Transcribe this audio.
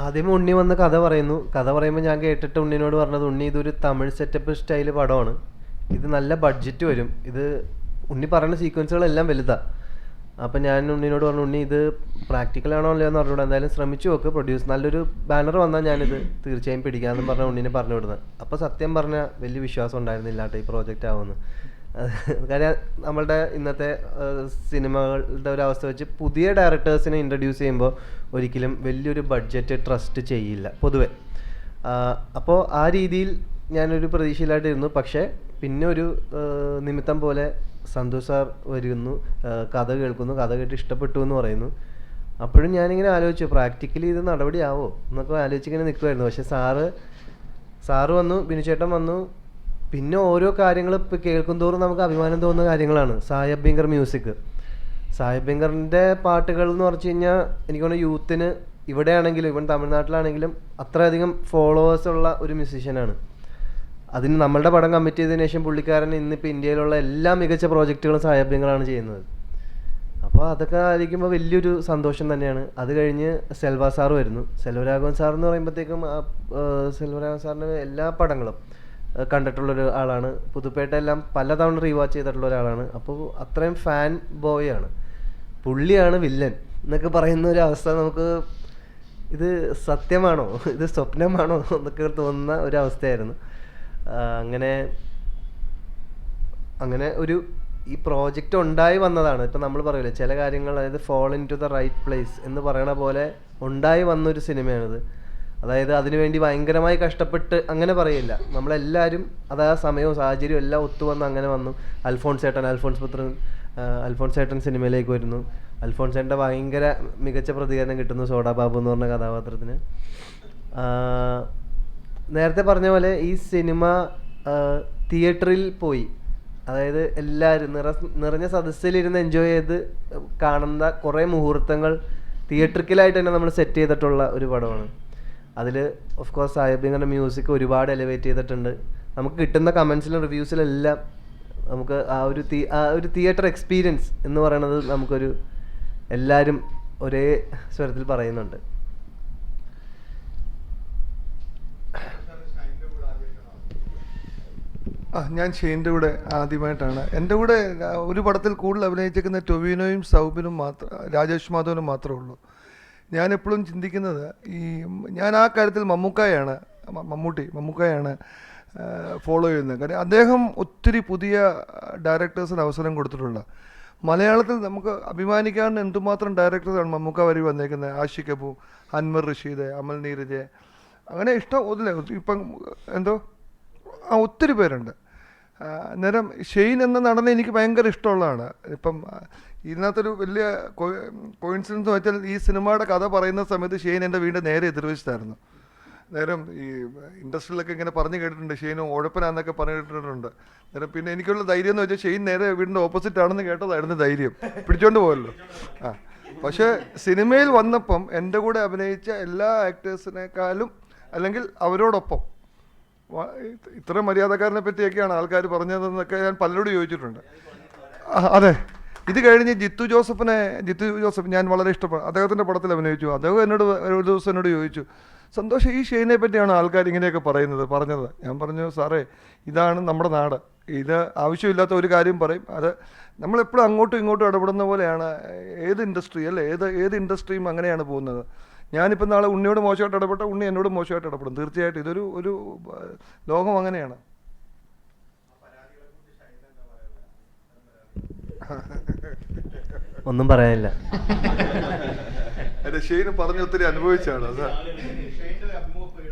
ആദ്യം ഉണ്ണി വന്ന് കഥ പറയുന്നു. കഥ പറയുമ്പോൾ ഞാൻ കേട്ടിട്ട് ഉണ്ണിനോട് പറഞ്ഞത്, ഉണ്ണി ഇതൊരു തമിഴ് സെറ്റപ്പ് സ്റ്റൈൽ പടമാണ്, ഇത് നല്ല ബഡ്ജറ്റ് വരും, ഇത് ഉണ്ണി പറയുന്ന സീക്വൻസുകളെല്ലാം വലുതാണ്. അപ്പം ഞാൻ ഉണ്ണിനോട് പറഞ്ഞു, ഉണ്ണി ഇത് പ്രാക്ടിക്കലാണോ അല്ലയോ എന്ന് പറഞ്ഞുകൂടെ, എന്തായാലും ശ്രമിച്ചു നോക്ക്, പ്രൊഡ്യൂസ് നല്ലൊരു ബാനർ വന്നാൽ ഞാനിത് തീർച്ചയായും പിടിക്കാമെന്ന് പറഞ്ഞ ഉണ്ണിനെ പറഞ്ഞു വിടുന്നത്. അപ്പോൾ സത്യം പറഞ്ഞാൽ വലിയ വിശ്വാസം ഉണ്ടായിരുന്നില്ല കേട്ടോ ഈ പ്രോജക്റ്റ് ആവുമെന്ന്. കാര്യം നമ്മളുടെ ഇന്നത്തെ സിനിമകളുടെ ഒരു അവസ്ഥ വെച്ച് പുതിയ ഡയറക്ടേഴ്സിനെ ഇൻട്രൊഡ്യൂസ് ചെയ്യുമ്പോൾ ഒരിക്കലും വലിയൊരു ബഡ്ജറ്റ് ട്രസ്റ്റ് ചെയ്യില്ല പൊതുവെ. അപ്പോൾ ആ രീതിയിൽ ഞാനൊരു പ്രതീക്ഷയിലായിട്ടിരുന്നു. പക്ഷേ പിന്നെ ഒരു നിമിത്തം പോലെ സന്തോഷ് സാർ വരുന്നു, കഥ കേൾക്കുന്നു, കഥ കേട്ട് ഇഷ്ടപ്പെട്ടു എന്ന് പറയുന്നു. അപ്പോഴും ഞാനിങ്ങനെ ആലോചിച്ചു പ്രാക്ടിക്കലി ഇത് നടപടിയാവോ എന്നൊക്കെ ആലോചിച്ചിങ്ങനെ നിൽക്കുമായിരുന്നു. പക്ഷെ സാറ് വന്നു, ബിനുചേട്ടൻ വന്നു. പിന്നെ ഓരോ കാര്യങ്ങൾ ഇപ്പോൾ കേൾക്കും തോറും നമുക്ക് അഭിമാനം തോന്നുന്ന കാര്യങ്ങളാണ്. സായ് അഭ്യങ്കർ മ്യൂസിക്, സായ് അഭ്യങ്കറിൻ്റെ പാട്ടുകൾ എന്ന് പറഞ്ഞു കഴിഞ്ഞാൽ എനിക്ക് തോന്നുന്നു യൂത്തിന് ഇവിടെയാണെങ്കിലും ഇവൻ തമിഴ്നാട്ടിലാണെങ്കിലും അത്രയധികം ഫോളോവേഴ്സ് ഉള്ള ഒരു മ്യൂസീഷ്യനാണ്. അതിന് നമ്മളുടെ പടം കമ്മിറ്റ് ചെയ്തതിനു ശേഷം പുള്ളിക്കാരൻ ഇന്നിപ്പോൾ ഇന്ത്യയിലുള്ള എല്ലാ മികച്ച പ്രോജക്റ്റുകളും സായ് അഭ്യങ്കറാണ് ചെയ്യുന്നത്. അപ്പോൾ അതൊക്കെ ആയിരിക്കുമ്പോൾ വലിയൊരു സന്തോഷം തന്നെയാണ്. അത് കഴിഞ്ഞ് സെൽവ സാറ് വരുന്നു. സെൽവരാഘവൻ സാർ എന്ന് പറയുമ്പോഴത്തേക്കും സെൽവരാഘവൻ സാറിൻ്റെ എല്ലാ പടങ്ങളും കണ്ടിട്ടുള്ളൊരു ആളാണ്. പുതുപ്പേട്ട എല്ലാം പലതവണ റീവാച്ച് ചെയ്തിട്ടുള്ള ഒരാളാണ്. അപ്പോൾ അത്രയും ഫാൻ ബോയ് ആണ്. പുള്ളിയാണ് വില്ലൻ എന്നൊക്കെ പറയുന്ന ഒരു അവസ്ഥ നമുക്ക് ഇത് സത്യമാണോ ഇത് സ്വപ്നമാണോ എന്നൊക്കെ തോന്നുന്ന ഒരവസ്ഥയായിരുന്നു. അങ്ങനെ അങ്ങനെ ഒരു ഈ പ്രോജക്റ്റ് ഉണ്ടായി വന്നതാണ്. ഇപ്പം നമ്മൾ പറയില്ലേ ചില കാര്യങ്ങൾ, അതായത് fall into the right place എന്ന് പറയണ പോലെ ഉണ്ടായി വന്നൊരു സിനിമയാണിത്. അതായത് അതിനുവേണ്ടി ഭയങ്കരമായി കഷ്ടപ്പെട്ട് അങ്ങനെ പറയില്ല, നമ്മളെല്ലാവരും അത് ആ സമയവും സാഹചര്യവും എല്ലാം ഒത്തുവന്ന് അങ്ങനെ വന്നു. അൽഫോൺസ് ഏട്ടൻ സിനിമയിലേക്ക് വരുന്നു. അൽഫോൺസേട്ടൻ്റെ ഭയങ്കര മികച്ച പ്രതികരണം കിട്ടുന്നു സോഡാ ബാബു എന്ന് പറഞ്ഞ കഥാപാത്രത്തിന്. നേരത്തെ പറഞ്ഞ പോലെ ഈ സിനിമ തിയേറ്ററിൽ പോയി, അതായത് എല്ലാവരും നിറഞ്ഞ സദസ്സിലിരുന്ന് എൻജോയ് ചെയ്ത് കാണുന്ന കുറേ മുഹൂർത്തങ്ങൾ തിയേറ്ററിക്കലായിട്ട് തന്നെ നമ്മൾ സെറ്റ് ചെയ്തിട്ടുള്ള ഒരു പടമാണ്. അതിൽ ഓഫ് കോഴ്സ് സായ് അഭ്യങ്കറിൻ്റെ മ്യൂസിക് ഒരുപാട് എലിവേറ്റ് ചെയ്തിട്ടുണ്ട്. നമുക്ക് കിട്ടുന്ന കമൻസിലും റിവ്യൂസിലെല്ലാം നമുക്ക് ആ ഒരു തിയേറ്റർ എക്സ്പീരിയൻസ് എന്ന് പറയുന്നത് നമുക്കൊരു എല്ലാവരും ഒരേ സ്വരത്തിൽ പറയുന്നുണ്ട്. ഞാൻ ഷെയ്ൻ്റെ കൂടെ ആദ്യമായിട്ടാണ്. എൻ്റെ കൂടെ ഒരു പടത്തിൽ കൂടുതൽ അഭിനയിച്ചിരിക്കുന്ന ടൊവിനോയും സൗബിനും മാത്രം, രാജേഷ് മാധവനും മാത്രമേ ഉള്ളൂ. ഞാനെപ്പോഴും ചിന്തിക്കുന്നത് ഞാൻ ആ കാര്യത്തിൽ മമ്മൂക്കായാണ് ഫോളോ ചെയ്യുന്നത്. കാര്യം അദ്ദേഹം ഒത്തിരി പുതിയ ഡയറക്ടേഴ്സിന് അവസരം കൊടുത്തിട്ടുള്ള, മലയാളത്തിൽ നമുക്ക് അഭിമാനിക്കാവുന്ന എന്തുമാത്രം ഡയറക്ടേഴ്സാണ് മമ്മൂക്ക വരി വന്നേക്കുന്നത്. ആഷിഖ് അബു, അൻവർ റഷീദ്, അമൽ നീരജ്, അങ്ങനെ ഇപ്പം ഒത്തിരി പേരുണ്ട്. അന്നേരം ഷെയ്ൻ എന്ന നടനെ എനിക്ക് ഭയങ്കര ഇഷ്ടമുള്ളതാണ്. ഇപ്പം ഇതിനകത്തൊരു വലിയ കോയിൻസിഡൻസ് വെച്ചാൽ ഈ സിനിമയുടെ കഥ പറയുന്ന സമയത്ത് ഷെയ്ൻ എൻ്റെ വീടിൻ്റെ നേരെ എതിർവശത്തായിരുന്നു. നേരം ഈ ഇൻഡസ്ട്രിയിലൊക്കെ ഇങ്ങനെ പറഞ്ഞു കേട്ടിട്ടുണ്ട് ഷെയ്ൻ ഉഴപ്പനാന്നൊക്കെ പറഞ്ഞിട്ടുണ്ട്. നേരം പിന്നെ എനിക്കുള്ള ധൈര്യം എന്ന് വെച്ചാൽ ഷെയ്ൻ നേരെ വീടിൻ്റെ ഓപ്പോസിറ്റ് ആണെന്ന് കേട്ടതായിരുന്നു ധൈര്യം, പിടിച്ചോണ്ട് പോകല്ലോ. പക്ഷേ സിനിമയിൽ വന്നപ്പം എൻ്റെ കൂടെ അഭിനയിച്ച എല്ലാ ആക്ടേഴ്സിനേക്കാളും അല്ലെങ്കിൽ അവരോടൊപ്പം ഇത്ര മര്യാദക്കാരനെ പറ്റിയൊക്കെയാണ് ആൾക്കാർ പറഞ്ഞതെന്നൊക്കെ ഞാൻ പലരോട് ചോദിച്ചിട്ടുണ്ട്. അതെ, ഇത് കഴിഞ്ഞ് ജിത്തു ജോസഫ് ഞാൻ വളരെ ഇഷ്ടപ്പെടും. അദ്ദേഹത്തിൻ്റെ പടത്തിൽ അഭിനയിച്ചു. അദ്ദേഹം എന്നോട് ഒരു ദിവസം എന്നോട് ചോദിച്ചു, സന്തോഷം ഈ ഷെയ്നെ പറ്റിയാണ് ആൾക്കാർ ഇങ്ങനെയൊക്കെ പറഞ്ഞത്. ഞാൻ പറഞ്ഞു, സാറേ ഇതാണ് നമ്മുടെ നാട്, ഇത് ആവശ്യമില്ലാത്ത ഒരു കാര്യം പറയും, അത് നമ്മളെപ്പോഴും അങ്ങോട്ടും ഇങ്ങോട്ടും ഇടപെടുന്ന പോലെയാണ് ഏത് ഇൻഡസ്ട്രി അല്ലേ, ഏത് ഇൻഡസ്ട്രിയും അങ്ങനെയാണ് പോകുന്നത്. ഞാനിപ്പോൾ നാളെ ഉണ്ണിയോട് മോശമായിട്ട് ഇടപെട്ട ഉണ്ണി എന്നോട് മോശമായിട്ട് ഇടപെടും. തീർച്ചയായിട്ടും ഒരു ലോകം അങ്ങനെയാണ്. ഒന്നും പറയാനില്ല. ഷെയ്ന് പറഞ്ഞ് ഒത്തിരി അനുഭവിച്ചാണ്. അതാ